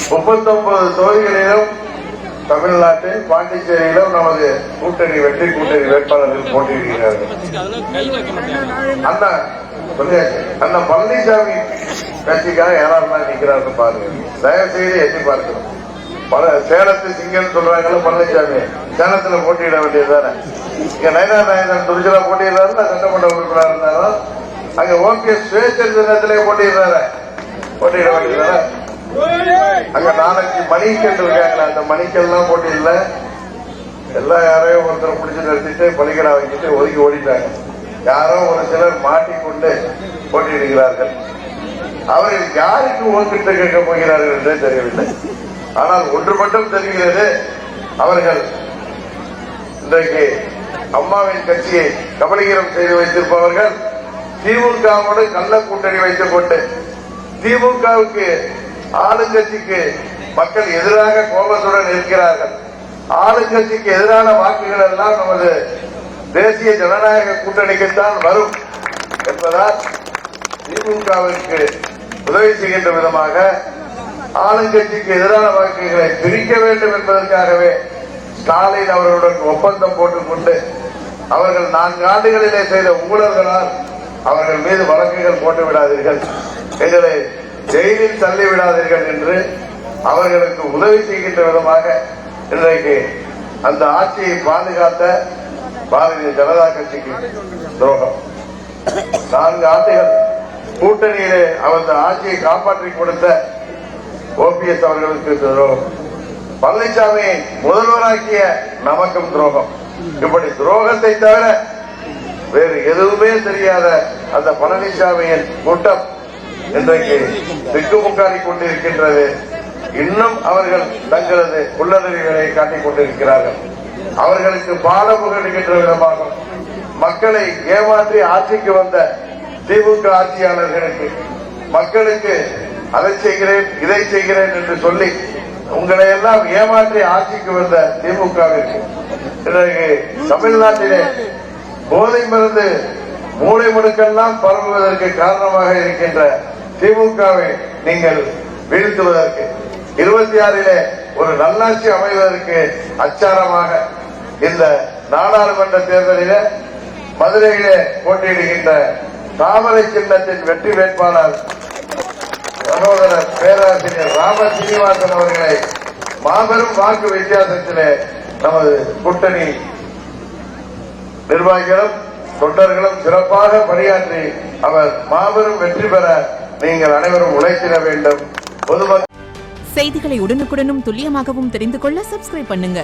39 தொகுதிகளிலும் தமிழ்நாட்டில் பாண்டிச்சேரியிலும் நமது கூட்டணி வெற்றி கூட்டணி வேட்பாளர்கள் போட்டியிடுகிறார்கள். அந்த பழனிசாமி கட்சிக்காக யாரெல்லாம் நிக்கிறார்கள் பாருங்க, தயவு செய்து எட்டி பார்க்கணும். சேலத்து சிங்கன்னு சொல்றாங்க பழனிசாமி, சேலத்துல போட்டியிட வேண்டியதுதானே. இங்க நயனா நாயகன் துணிச்சலா போட்டியிடுறாரு, சட்டமன்ற உறுப்பினர் இருந்தாலும் அங்க ஓபிஎஸ் சுயேட்சை தினத்திலே போட்டியிடுறாரு, போட்டியிட வேண்டியதுதானே. அங்க 4 மணிக்கல் இருக்காங்களா, அந்த மணிக்கல்லாம் போட்டி இல்ல, எல்லாம் யாரையும் ஒருத்தர் பிடிச்சு நிறுத்திட்டு பலிகடா வைக்கிட்டு ஒதுக்கி ஓடிட்டாங்க. யாரோ ஒரு சிலர் மாட்டிக்கொண்டு போட்டியிடுகிறார்கள். அவர்கள் யாருக்கு ஓட்டு கேட்க போகிறார்கள் என்றே தெரியவில்லை. ஆனால் ஒன்று மட்டும் தெரிகிறது, அவர்கள் இன்றைக்கு அம்மாவின் கட்சியை கபலீகரம் செய்து வைத்திருப்பவர்கள் திமுகவோடு கள்ள கூட்டணி வைத்துக் கொண்டு திமுகவுக்கு ஆளுங்கட்சிக்கு மக்கள் எதிராக கோபத்துடன் இருக்கிறார்கள். ஆளுங்கட்சிக்கு எதிரான வாக்குகள் எல்லாம் நமது தேசிய ஜனநாயக கூட்டணிக்குத்தான் வரும் என்பதால் திமுகவிற்கு உதவி செய்கின்ற விதமாக ஆளுங்கட்சிக்கு எதிரான வாக்குகளை பிரிக்க வேண்டும் என்பதற்காகவே ஸ்டாலின் அவர்களுடன் ஒப்பந்தம் போட்டுக் கொண்டு அவர்கள் 4 ஆண்டுகளிலே செய்த ஊழல்களால் அவர்கள் மீது வழக்குகள் போட்டு விடாதீர்கள், எங்களை ஜெயிலில் தள்ளிவிடாதீர்கள் என்று அவர்களுக்கு உதவி செய்கின்ற விதமாக இன்றைக்கு அந்த ஆட்சியை பாதுகாத்த பாரதிய ஜனதா கட்சிக்கு துரோகம். 4 ஆண்டுகள் கூட்டணியிலே அந்த ஆட்சியை காப்பாற்றி கொடுத்த ஓபிஎஸ் அவர்களுக்கு துரோகம். பழனிசாமியை முதல்வராக்கிய நமக்கும் துரோகம். இப்படி துரோகத்தை தவிர வேறு எதுவுமே தெரியாத அந்த பழனிசாமியின் கூட்டம் இன்றைக்கு திக்குமுக்காடி கொண்டிருக்கின்றது. இன்னும் அவர்கள் தங்களது உள்ளதறிவுகளை காட்டிக் கொண்டிருக்கிறார்கள். அவர்களுக்கு பாடம் புகழ்கின்ற விதமாக மக்களை ஏமாற்றி ஆட்சிக்கு வந்த திமுக ஆட்சியாளர்களுக்கு மக்களுக்கு அதை செய்கிறேன் இதை செய்கிறேன் என்று சொல்லி உங்களை எல்லாம் ஏமாற்றி ஆட்சிக்கு வந்த திமுகவிற்கு இன்றைக்கு தமிழ்நாட்டிலே போதை மருந்து மூளை முடுக்கெல்லாம் பரவுவதற்கு காரணமாக இருக்கின்ற திமுகவை நீங்கள் வீழ்த்துவதற்கு 26 ஒரு நல்லாட்சி அமைவதற்கு அச்சாரமாக இந்த நாடாளுமன்ற தேர்தலில் மதுரையிலே போட்டியிடுகின்ற தாமரை சின்னத்தின் வெற்றி வேட்பாளர் சகோதரர் பேராசிரியர் ராம சீனிவாசன் அவர்களை மாபெரும் வாக்கு வித்தியாசத்திலே நமது கூட்டணி நிர்வாகிகளும் தொண்டர்களும் சிறப்பாக பணியாற்றி அவர் மாபெரும் வெற்றி பெற நீங்கள் அனைவரும் உழைத்திட வேண்டும். பொதுமக்கள் செய்திகளை உடனுக்குடனும் துல்லியமாகவும் தெரிந்து கொள்ள சப்ஸ்கிரைப் பண்ணுங்க.